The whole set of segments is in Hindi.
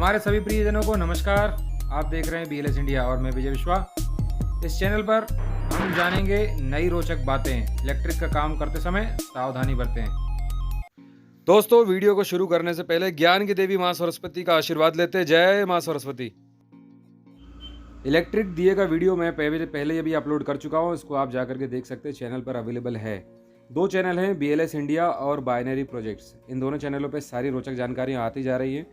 हमारे सभी प्रियजनों को नमस्कार। आप देख रहे हैं BLS इंडिया और मैं विजय विश्वा। इस चैनल पर हम जानेंगे नई रोचक बातें। इलेक्ट्रिक का काम करते समय सावधानी बरतें। दोस्तों, वीडियो को शुरू करने से पहले ज्ञान की देवी माँ सरस्वती का आशीर्वाद लेते हैं। जय माँ सरस्वती। इलेक्ट्रिक दिए का वीडियो मैं पहले भी अपलोड कर चुका हूँ। इसको आप जाकर के देख सकते हैं, चैनल पर अवेलेबल है। दो चैनल हैं, BLS इंडिया और बाइनरी प्रोजेक्ट्स। इन दोनों चैनलों पे सारी रोचक जानकारियाँ आती जा रही हैं।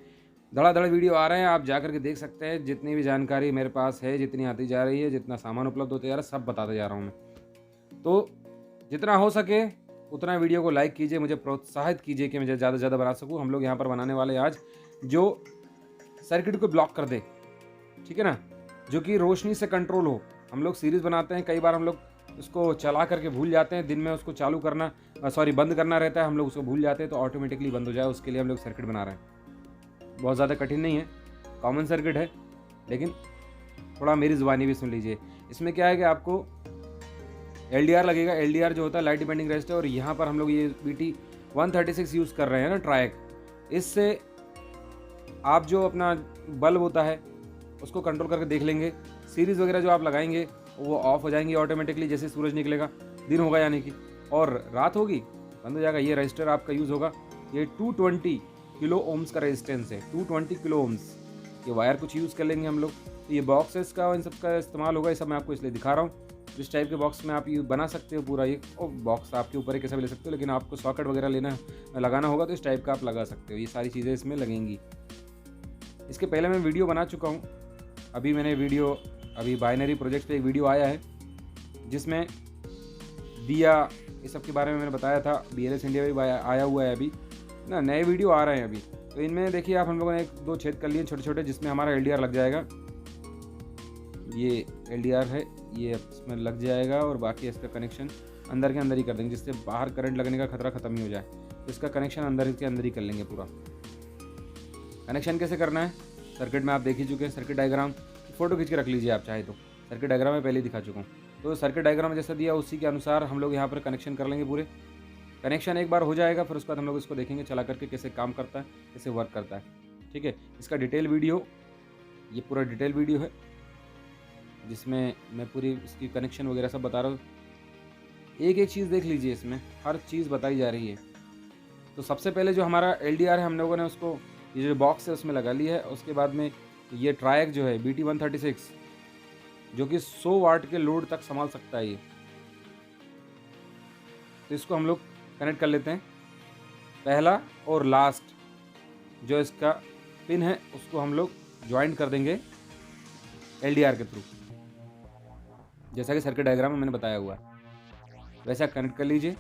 धड़ाधड़ वीडियो आ रहे हैं, आप जाकर के देख सकते हैं। जितनी भी जानकारी मेरे पास है, जितनी आती जा रही है, जितना सामान उपलब्ध होते जा रहा है, सब बताते जा रहा हूँ मैं। तो जितना हो सके उतना वीडियो को लाइक कीजिए, मुझे प्रोत्साहित कीजिए कि मैं ज़्यादा से ज़्यादा बना सकूँ। हम लोग यहाँ पर बनाने वाले आज जो सर्किट को ब्लॉक कर दे, ठीक है ना, जो कि रोशनी से कंट्रोल हो। हम लोग सीरीज़ बनाते हैं, कई बार हम लोग उसको चला करके भूल जाते हैं। दिन में उसको चालू करना बंद करना रहता है, हम लोग उसको भूल जाते हैं तो ऑटोमेटिकली बंद हो जाए। उसके लिए हम लोग सर्किट बना रहे हैं। बहुत ज़्यादा कठिन नहीं है, कॉमन सर्किट है, लेकिन थोड़ा मेरी ज़ुबानी भी सुन लीजिए। इसमें क्या है कि आपको LDR लगेगा। LDR जो होता है लाइट डिपेंडिंग रेजिस्टर, और यहाँ पर हम लोग ये BT 136 यूज़ कर रहे हैं ना, ट्रायक। इससे आप जो अपना बल्ब होता है उसको कंट्रोल करके देख लेंगे। सीरीज़ वगैरह जो आप लगाएंगे वो ऑफ हो जाएंगी ऑटोमेटिकली जैसे सूरज निकलेगा। दिन होगा यानी कि, और रात होगी बंद हो जाएगा। ये रजिस्टर आपका यूज़ होगा। ये 220 किलो ओम्स का रेजिस्टेंस है, 220 किलो ओम्स। ये वायर कुछ यूज़ कर लेंगे हम लोग। तो ये बॉक्सेस का इन सब का इस्तेमाल होगा। ये सब मैं आपको इसलिए दिखा रहा हूँ। इस टाइप के बॉक्स में आप ये बना सकते हो पूरा। ये बॉक्स आपके ऊपर है, कैसा भी ले सकते हो, लेकिन आपको सॉकेट वगैरह लगाना होगा तो इस टाइप का आप लगा सकते हो। ये सारी चीज़ें इसमें लगेंगी। इसके पहले मैं वीडियो बना चुका हूँ। अभी बाइनरी प्रोजेक्ट पे एक वीडियो आया है जिसमें दिया इस सब के बारे में मैंने बताया था। BLS इंडिया भी आया हुआ है अभी ना, नए वीडियो आ रहे हैं अभी। तो इनमें देखिए आप, हम लोगों ने 1-2 छेद कर लिए छोटे छोटे, जिसमें हमारा LDR लग जाएगा। ये LDR है, ये इसमें लग जाएगा, और बाकी इसका कनेक्शन अंदर के अंदर ही कर देंगे, जिससे बाहर करंट लगने का खतरा ख़त्म ही हो जाए। तो इसका कनेक्शन अंदर के अंदर ही कर लेंगे पूरा। कनेक्शन कैसे करना है सर्किट में आप देख ही चुके हैं। सर्किट डायग्राम फ़ोटो खींच के रख लीजिए आप चाहे तो। सर्किट डायग्राम में पहले ही दिखा चुका हूँ। तो सर्किट डायग्राम जैसा दिया उसी के अनुसार हम लोग यहाँ पर कनेक्शन कर लेंगे पूरे। कनेक्शन एक बार हो जाएगा, फिर उसके बाद हम लोग इसको देखेंगे चला करके कैसे काम करता है, कैसे वर्क करता है। ठीक है, इसका डिटेल वीडियो, ये पूरा डिटेल वीडियो है जिसमें मैं पूरी इसकी कनेक्शन वगैरह सब बता रहा हूँ। एक एक चीज़ देख लीजिए, इसमें हर चीज़ बताई जा रही है। तो सबसे पहले जो हमारा LDR है, हम लोगों ने उसको ये जो बॉक्स है उसमें लगा लिया है। उसके बाद में ये ट्रायक जो है BT 136, जो कि 100 वाट के लोड तक संभाल सकता है ये। तो इसको हम लोग कनेक्ट कर लेते हैं। पहला और लास्ट जो इसका पिन है उसको हम लोग ज्वाइंट कर देंगे LDR के थ्रू, जैसा कि सर्किट डायग्राम में मैंने बताया हुआ है। वैसा कनेक्ट कर लीजिए,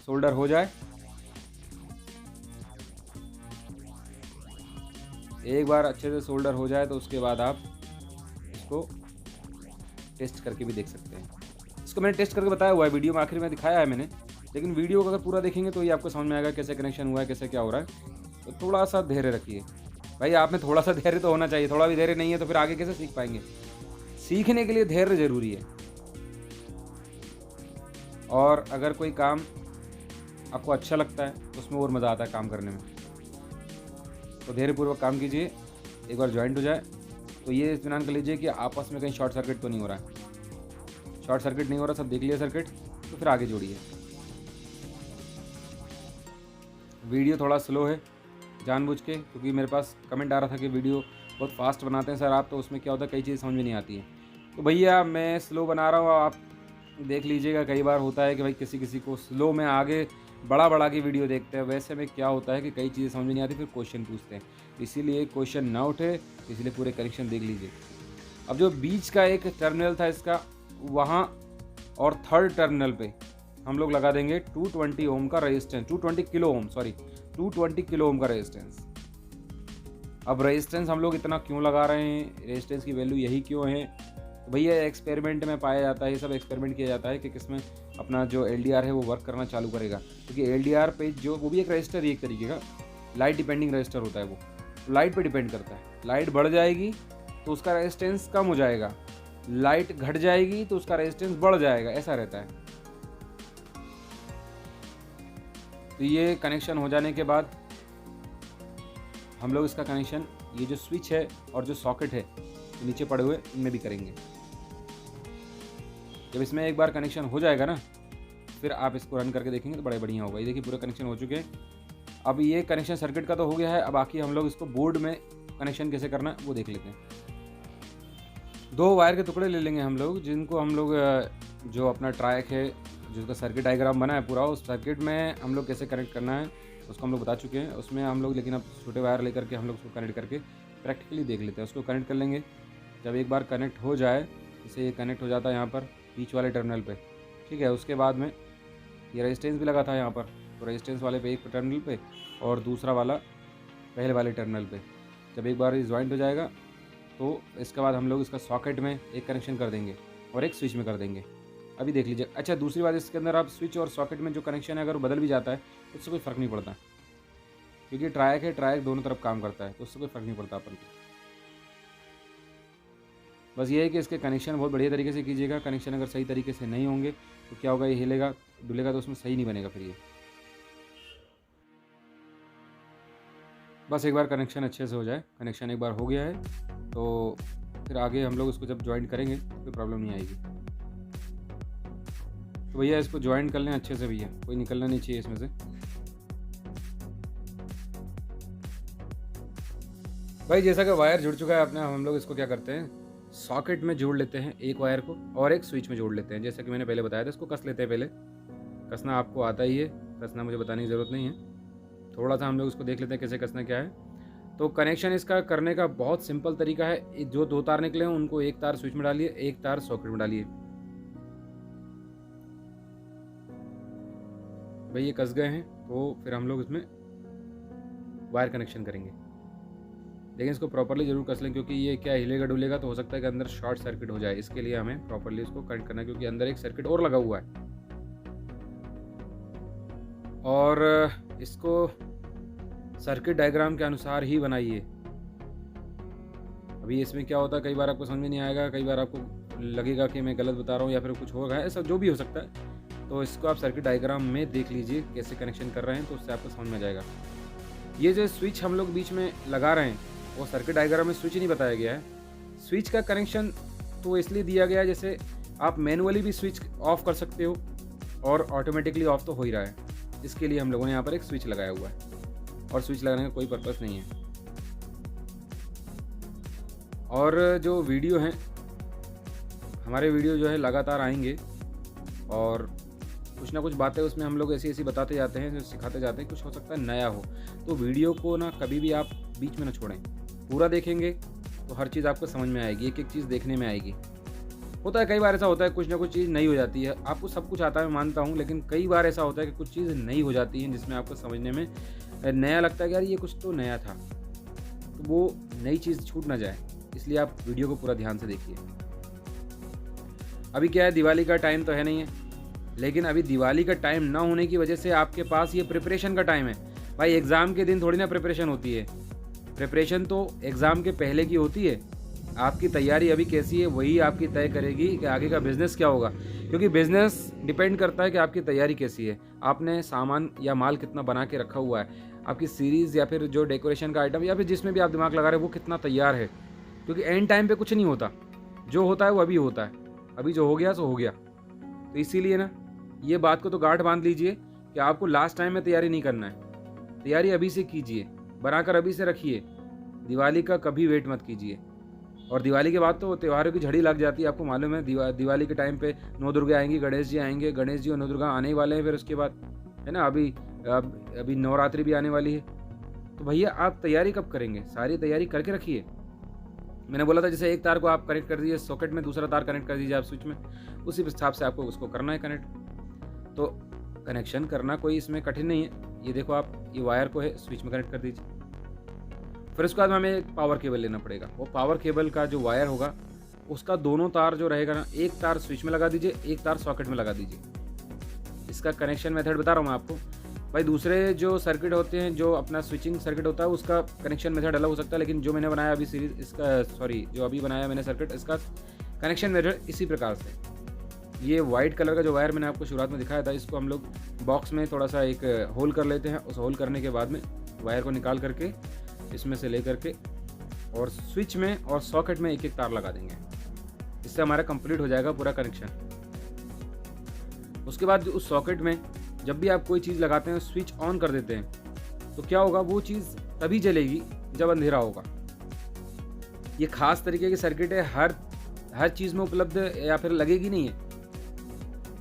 सोल्डर हो जाए। एक बार अच्छे से सोल्डर हो जाए तो उसके बाद आप इसको टेस्ट करके भी देख सकते हैं। इसको मैंने टेस्ट करके बताया हुआ है, वीडियो में आखिर में दिखाया है मैंने। लेकिन वीडियो को अगर पूरा देखेंगे तो ये आपको समझ में आएगा कैसे कनेक्शन हुआ है, कैसे क्या हो रहा है। तो थोड़ा सा धैर्य रखिए भाई, आप में थोड़ा सा धैर्य तो होना चाहिए। थोड़ा भी धैर्य नहीं है तो फिर आगे कैसे सीख पाएंगे। सीखने के लिए धैर्य जरूरी है। और अगर कोई काम आपको अच्छा लगता है तो उसमें और मज़ा आता है काम करने में। तो धैर्यपूर्वक काम कीजिए। एक बार ज्वाइंट हो जाए तो ये इत्मीनान कर लीजिए कि आपस में कहीं शॉर्ट सर्किट तो नहीं हो रहा है। शॉर्ट सर्किट नहीं हो रहा, सब देख लिया सर्किट, तो फिर आगे जोड़िए। वीडियो थोड़ा स्लो है जानबूझ के, क्योंकि मेरे पास कमेंट आ रहा था कि वीडियो बहुत फास्ट बनाते हैं सर आप, तो उसमें क्या होता है कई चीज़ें समझ में नहीं आती है। तो भैया मैं स्लो बना रहा हूँ, आप देख लीजिएगा। कई बार होता है कि भाई किसी को स्लो में आगे बड़ा की वीडियो देखते हैं। वैसे में क्या होता है कि कई चीज़ें समझ में नहीं आती, फिर क्वेश्चन पूछते हैं। इसीलिए क्वेश्चन ना उठे, इसलिए पूरे कनेक्शन देख लीजिए। अब जो बीच का एक टर्मिनल था इसका, वहाँ और थर्ड टर्मिनल पे हम लोग लगा देंगे 220 ओम का resistance, 220 kilo ohm, sorry 220 kilo ohm का रेजिस्टेंस। अब रेजिस्टेंस हम लोग इतना क्यों लगा रहे हैं, रेजिस्टेंस की वैल्यू यही क्यों है, तो भैया एक्सपेरिमेंट में पाया जाता है, ये सब एक्सपेरिमेंट किया जाता है कि किसमें अपना जो LDR है वो वर्क करना चालू करेगा। क्योंकि LDR पे जो वो भी एक रजिस्टर ही एक तरीके का लाइट डिपेंडिंग रजिस्टर होता है। वो लाइट पे डिपेंड करता है। लाइट बढ़ जाएगी तो उसका रेजिस्टेंस कम हो जाएगा, लाइट घट जाएगी तो उसका रेजिस्टेंस बढ़ जाएगा, ऐसा रहता है। तो ये कनेक्शन हो जाने के बाद हम लोग इसका कनेक्शन ये जो स्विच है और जो सॉकेट है तो नीचे पड़े हुए इनमें भी करेंगे। जब इसमें एक बार कनेक्शन हो जाएगा ना, फिर आप इसको रन करके देखेंगे तो बड़े बढ़िया होगा। ये देखिए पूरे कनेक्शन हो चुके हैं। अब ये कनेक्शन सर्किट का तो हो गया है, अब बाकी हम लोग इसको बोर्ड में कनेक्शन कैसे करना है वो देख लेते हैं। 2 वायर के टुकड़े ले लेंगे हम लोग, जिनको हम लोग जो अपना ट्रैक है, जिसका सर्किट डायग्राम बना है पूरा, उस सर्किट में हम लोग कैसे कनेक्ट करना है उसको हम लोग बता चुके हैं। उसमें हम लोग लेकिन अब छोटे वायर लेकर के हम लोग उसको कनेक्ट करके प्रैक्टिकली देख लेते हैं। उसको कनेक्ट कर लेंगे। जब एक बार कनेक्ट हो जाए, जैसे ये कनेक्ट हो जाता है यहाँ पर बीच वाले टर्मिनल पे, ठीक है। उसके बाद में ये रेजिस्टेंस भी लगा था यहाँ पर, तो रेजिस्टेंस वाले पे एक टर्मिनल पे और दूसरा वाला पहले वाले टर्मिनल पे। जब एक बार ये ज्वाइंट हो जाएगा तो इसके बाद हम लोग इसका सॉकेट में एक कनेक्शन कर देंगे और एक स्विच में कर देंगे। अभी देख लीजिए। अच्छा, दूसरी बात, इसके अंदर आप स्विच और सॉकेट में जो कनेक्शन है अगर वो बदल भी जाता है तो उससे कोई फ़र्क नहीं पड़ता, क्योंकि ट्रायक है, ट्रायक दोनों तरफ काम करता है, तो उससे कोई फ़र्क नहीं पड़ता अपन को। बस ये है कि इसके कनेक्शन बहुत बढ़िया तरीके से कीजिएगा। कनेक्शन अगर सही तरीके से नहीं होंगे तो क्या होगा, ये हिलेगा डुलेगा तो उसमें सही नहीं बनेगा फिर ये। बस एक बार कनेक्शन अच्छे से हो जाए। कनेक्शन एक बार हो गया है तो फिर आगे हम लोग इसको जब ज्वाइंट करेंगे कोई प्रॉब्लम नहीं आएगी। तो भैया इसको ज्वाइंट कर लें अच्छे से भैया, कोई निकलना नहीं चाहिए इसमें से। भाई जैसा कि वायर जुड़ चुका है अपना, हम लोग इसको क्या करते हैं, सॉकेट में जोड़ लेते हैं एक वायर को और एक स्विच में जोड़ लेते हैं। जैसा कि मैंने पहले बताया था, इसको कस लेते हैं। पहले कसना आपको आता ही है, कसना मुझे बताने की ज़रूरत नहीं है। थोड़ा सा हम लोग इसको देख लेते हैं कैसे कसना क्या है। तो कनेक्शन इसका करने का बहुत सिंपल तरीका है। जो 2 तार निकले हैं उनको एक तार स्विच में डालिए, एक तार सॉकेट में डालिए। भाई ये कस गए हैं तो फिर हम लोग इसमें वायर कनेक्शन करेंगे। लेकिन इसको प्रॉपरली जरूर कस लें, क्योंकि ये क्या हिलेगा डुलेगा तो हो सकता है कि अंदर शॉर्ट सर्किट हो जाए। इसके लिए हमें प्रॉपरली इसको कनेक्ट करना है, क्योंकि अंदर एक सर्किट और लगा हुआ है। और इसको सर्किट डायग्राम के अनुसार ही बनाइए। अभी इसमें क्या होता है, कई बार आपको समझ में नहीं आएगा, कई बार आपको लगेगा कि मैं गलत बता रहा हूँ या फिर कुछ होगा, ऐसा जो भी हो सकता है। तो इसको आप सर्किट डायग्राम में देख लीजिए कैसे कनेक्शन कर रहे हैं, तो उससे आपको समझ में आ जाएगा। ये जो स्विच हम लोग बीच में लगा रहे हैं वो सर्किट डायग्राम में स्विच नहीं बताया गया है। स्विच का कनेक्शन तो इसलिए दिया गया है, जैसे आप मैनुअली भी स्विच ऑफ कर सकते हो और ऑटोमेटिकली ऑफ तो हो ही रहा है। इसके लिए हम लोगों ने यहाँ पर एक स्विच लगाया हुआ है, और स्विच लगाने का कोई पर्पस नहीं है। और जो वीडियो हैं, हमारे वीडियो जो है लगातार आएंगे और कुछ ना कुछ बातें उसमें हम लोग ऐसी ऐसी बताते जाते हैं, जो सिखाते जाते हैं। कुछ हो सकता है नया हो, तो वीडियो को ना कभी भी आप बीच में ना छोड़ें। पूरा देखेंगे तो हर चीज़ आपको समझ में आएगी, एक एक चीज़ देखने में आएगी। होता है कई बार ऐसा होता है कुछ ना कुछ चीज़ नई हो जाती है। आपको सब कुछ आता है मैं मानता हूँ, लेकिन कई बार ऐसा होता है कि कुछ चीज़ नई हो जाती है जिसमें आपको समझने में नया लगता है कि यार ये कुछ तो नया था। तो वो नई चीज़ छूट ना जाए, इसलिए आप वीडियो को पूरा ध्यान से देखिए। अभी क्या है, दिवाली का टाइम तो है नहीं है, लेकिन अभी दिवाली का टाइम ना होने की वजह से आपके पास ये प्रिपरेशन का टाइम है। भाई एग्ज़ाम के दिन थोड़ी ना प्रिपरेशन होती है, प्रिपरेशन तो एग्ज़ाम के पहले की होती है। आपकी तैयारी अभी कैसी है वही आपकी तय करेगी कि आगे का बिज़नेस क्या होगा, क्योंकि बिज़नेस डिपेंड करता है कि आपकी तैयारी कैसी है, आपने सामान या माल कितना बना के रखा हुआ है, आपकी सीरीज़ या फिर जो डेकोरेशन का आइटम या फिर जिसमें भी आप दिमाग लगा रहे हो वो कितना तैयार है। क्योंकि एंड टाइम पे कुछ नहीं होता, जो होता है वो अभी होता है, अभी जो हो गया सो हो गया। तो इसीलिए ना ये बात को तो गांठ बांध लीजिए कि आपको लास्ट टाइम में तैयारी नहीं करना है। तैयारी अभी से कीजिए, बनाकर अभी से रखिए। दिवाली का कभी वेट मत कीजिए। और दिवाली के बाद तो त्योहारों की झड़ी लग जाती है, आपको मालूम है। दिवाली के टाइम पे 9 दुर्गा आएंगी, गणेश जी आएंगे, गणेश जी और 9 दुर्गा आने ही वाले हैं। फिर उसके बाद है ना अभी नवरात्रि भी आने वाली है। तो भैया आप तैयारी कब करेंगे, सारी तैयारी करके रखिए। मैंने बोला था जैसे एक तार को आप कनेक्ट कर दीजिए सॉकेट में, दूसरा तार कनेक्ट कर दीजिए आप स्विच में, उसी हिसाब से आपको उसको करना है कनेक्ट। तो कनेक्शन करना कोई इसमें कठिन नहीं है। ये देखो आप ये वायर को है स्विच में कनेक्ट कर दीजिए। फिर उसके बाद हमें एक पावर केबल लेना पड़ेगा। वो पावर केबल का जो वायर होगा उसका दोनों तार जो रहेगा ना, एक तार स्विच में लगा दीजिए, एक तार सॉकेट में लगा दीजिए। इसका कनेक्शन मेथड बता रहा हूँ मैं आपको। भाई दूसरे जो सर्किट होते हैं, जो अपना स्विचिंग सर्किट होता है उसका कनेक्शन मेथड अलग हो सकता है, लेकिन जो मैंने बनाया अभी सीरीज इसका जो अभी बनाया मैंने सर्किट, इसका कनेक्शन मेथड इसी प्रकार से। ये वाइट कलर का जो वायर मैंने आपको शुरुआत में दिखाया था, इसको हम लोग बॉक्स में थोड़ा सा एक होल कर लेते हैं। उस होल करने के बाद में वायर को निकाल करके इसमें से लेकर के और स्विच में और सॉकेट में एक एक तार लगा देंगे। इससे हमारा कंप्लीट हो जाएगा पूरा कनेक्शन। उसके बाद उस सॉकेट में जब भी आप कोई चीज़ लगाते हैं, स्विच ऑन कर देते हैं, तो क्या होगा, वो चीज़ तभी जलेगी जब अंधेरा होगा। ये खास तरीके की सर्किट है, हर चीज़ में उपलब्ध या फिर लगेगी नहीं है।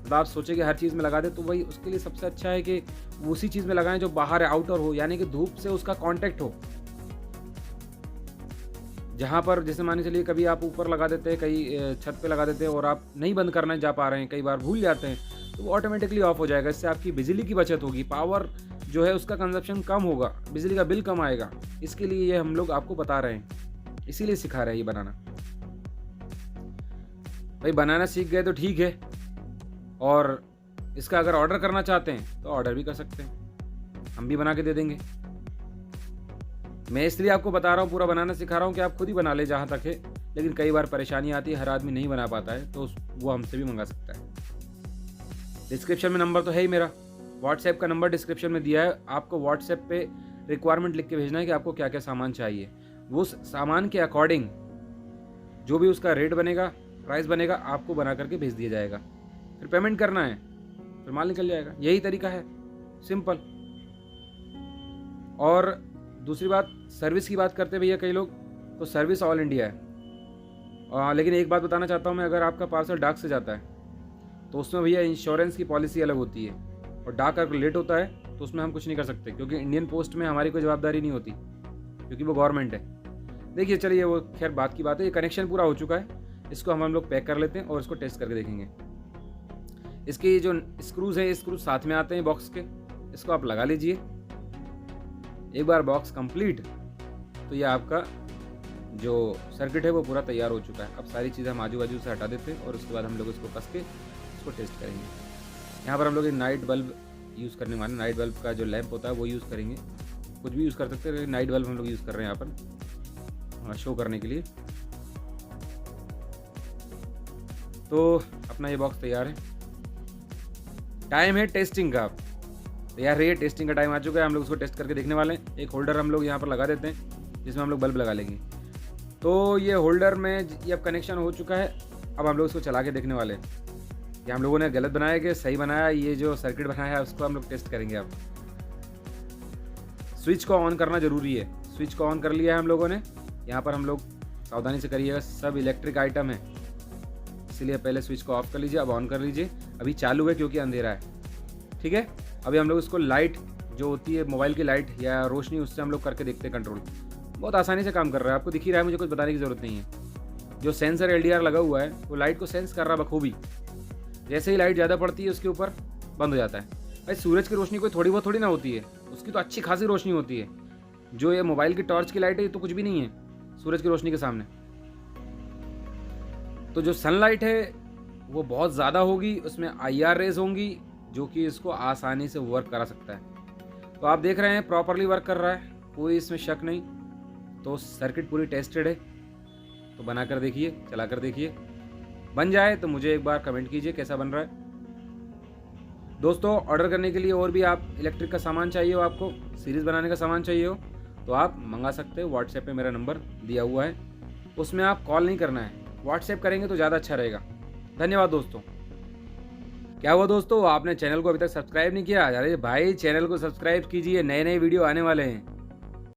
तो आप सोचें कि हर चीज़ में लगा दे, तो वही उसके लिए सबसे अच्छा है कि उसी चीज़ में लगाएं जो बाहर आउटर हो, यानी कि धूप से उसका कांटेक्ट हो। जहाँ पर जैसे मान के चलिए कभी आप ऊपर लगा देते हैं, कहीं छत पे लगा देते हैं और आप नहीं बंद करना जा पा रहे हैं, कई बार भूल जाते हैं, तो वो ऑटोमेटिकली ऑफ हो जाएगा। इससे आपकी बिजली की बचत होगी, पावर जो है उसका कंजप्शन कम होगा, बिजली का बिल कम आएगा। इसके लिए ये हम लोग आपको बता रहे हैं, इसीलिए सिखा रहे हैं ये बनाना। भाई बनाना सीख गए तो ठीक है, और इसका अगर ऑर्डर करना चाहते हैं तो ऑर्डर भी कर सकते हैं, हम भी बना के दे देंगे। मैं इसलिए आपको बता रहा हूँ, पूरा बनाना सिखा रहा हूँ कि आप खुद ही बना ले जहाँ तक है, लेकिन कई बार परेशानी आती है, हर आदमी नहीं बना पाता है, तो वो हमसे भी मंगा सकता है। डिस्क्रिप्शन में नंबर तो है ही मेरा, व्हाट्सएप का नंबर डिस्क्रिप्शन में दिया है। आपको व्हाट्सएप पे रिक्वायरमेंट लिख के भेजना है कि आपको क्या क्या सामान चाहिए। वो सामान के अकॉर्डिंग जो भी उसका रेट बनेगा, प्राइस बनेगा, आपको बना करके भेज दिया जाएगा। फिर पेमेंट करना है, फिर माल निकल जाएगा। यही तरीका है, सिंपल। और दूसरी बात, सर्विस की बात करते भैया कई लोग, तो सर्विस ऑल इंडिया है। लेकिन एक बात बताना चाहता हूँ मैं, अगर आपका पार्सल डाक से जाता है तो उसमें भैया इंश्योरेंस की पॉलिसी अलग होती है, और डाक अगर लेट होता है तो उसमें हम कुछ नहीं कर सकते, क्योंकि इंडियन पोस्ट में हमारी कोई जवाबदारी नहीं होती, क्योंकि वो गवर्नमेंट है। देखिए चलिए, वो खैर बात की बात है। ये कनेक्शन पूरा हो चुका है, इसको हम लोग पैक कर लेते हैं और इसको टेस्ट करके देखेंगे। इसके जो स्क्रूज हैं, स्क्रूज साथ में आते हैं बॉक्स के, इसको आप लगा लीजिए। एक बार बॉक्स कंप्लीट, तो ये आपका जो सर्किट है वो पूरा तैयार हो चुका है। अब सारी चीज़ें हम आजू बाजू से हटा देते हैं और उसके बाद हम लोग इसको कस के इसको टेस्ट करेंगे। यहाँ पर हम लोग नाइट बल्ब यूज़ करने वाले, नाइट बल्ब का जो लैंप होता है वो यूज़ करेंगे। कुछ भी यूज़ कर सकते हैं, नाइट बल्ब हम लोग यूज़ कर रहे हैं यहाँ पर शो करने के लिए। तो अपना ये बॉक्स तैयार है। टाइम है टेस्टिंग का। तैयार रहिए, टेस्टिंग का टाइम आ चुका है। हम लोग उसको टेस्ट करके देखने वाले हैं। एक होल्डर हम लोग यहाँ पर लगा देते हैं, जिसमें हम लोग बल्ब लगा लेंगे। तो ये होल्डर में ये अब कनेक्शन हो चुका है। अब हम लोग इसको चला के देखने वाले हैं कि हम लोगों ने गलत बनाया कि सही बनाया। ये जो सर्किट बनाया है उसको हम लोग टेस्ट करेंगे। अब स्विच को ऑन करना ज़रूरी है। स्विच को ऑन कर लिया है हम लोगों ने। यहाँ पर हम लोग सावधानी से करिएगा, सब इलेक्ट्रिक आइटम है, इसीलिए पहले स्विच को ऑफ कर लीजिए। अब ऑन कर लीजिए। अभी चालू है क्योंकि अंधेरा है, ठीक है। अभी हम लोग इसको लाइट जो होती है, मोबाइल की लाइट या रोशनी, उससे हम लोग करके देखते हैं कंट्रोल। बहुत आसानी से काम कर रहा है, आपको दिख ही रहा है, मुझे कुछ बताने की ज़रूरत नहीं है। जो सेंसर LDR लगा हुआ है वो लाइट को सेंस कर रहा है बखूबी। जैसे ही लाइट ज़्यादा पड़ती है उसके ऊपर बंद हो जाता है। भाई सूरज की रोशनी कोई थोड़ी बहुत थोड़ी ना होती है, उसकी तो अच्छी खासी रोशनी होती है। जो ये मोबाइल की टॉर्च की लाइट है ये तो कुछ भी नहीं है सूरज की रोशनी के सामने। तो जो सनलाइट है वो बहुत ज़्यादा होगी, उसमें IR रेज होंगी, जो कि इसको आसानी से वर्क करा सकता है। तो आप देख रहे हैं प्रॉपरली वर्क कर रहा है, कोई इसमें शक नहीं। तो सर्किट पूरी टेस्टेड है। तो बना कर देखिए, चला कर देखिए, बन जाए तो मुझे एक बार कमेंट कीजिए कैसा बन रहा है। दोस्तों, ऑर्डर करने के लिए और भी आप इलेक्ट्रिक का सामान चाहिए हो, आपको सीरीज़ बनाने का सामान चाहिए हो, तो आप मंगा सकते हो। व्हाट्सएप पे मेरा नंबर दिया हुआ है, उसमें आप कॉल नहीं करना है, व्हाट्सएप करेंगे तो ज़्यादा अच्छा रहेगा। धन्यवाद दोस्तों। क्या हुआ दोस्तों, आपने चैनल को अभी तक सब्सक्राइब नहीं किया? अरे भाई चैनल को सब्सक्राइब कीजिए, नए नए वीडियो आने वाले हैं।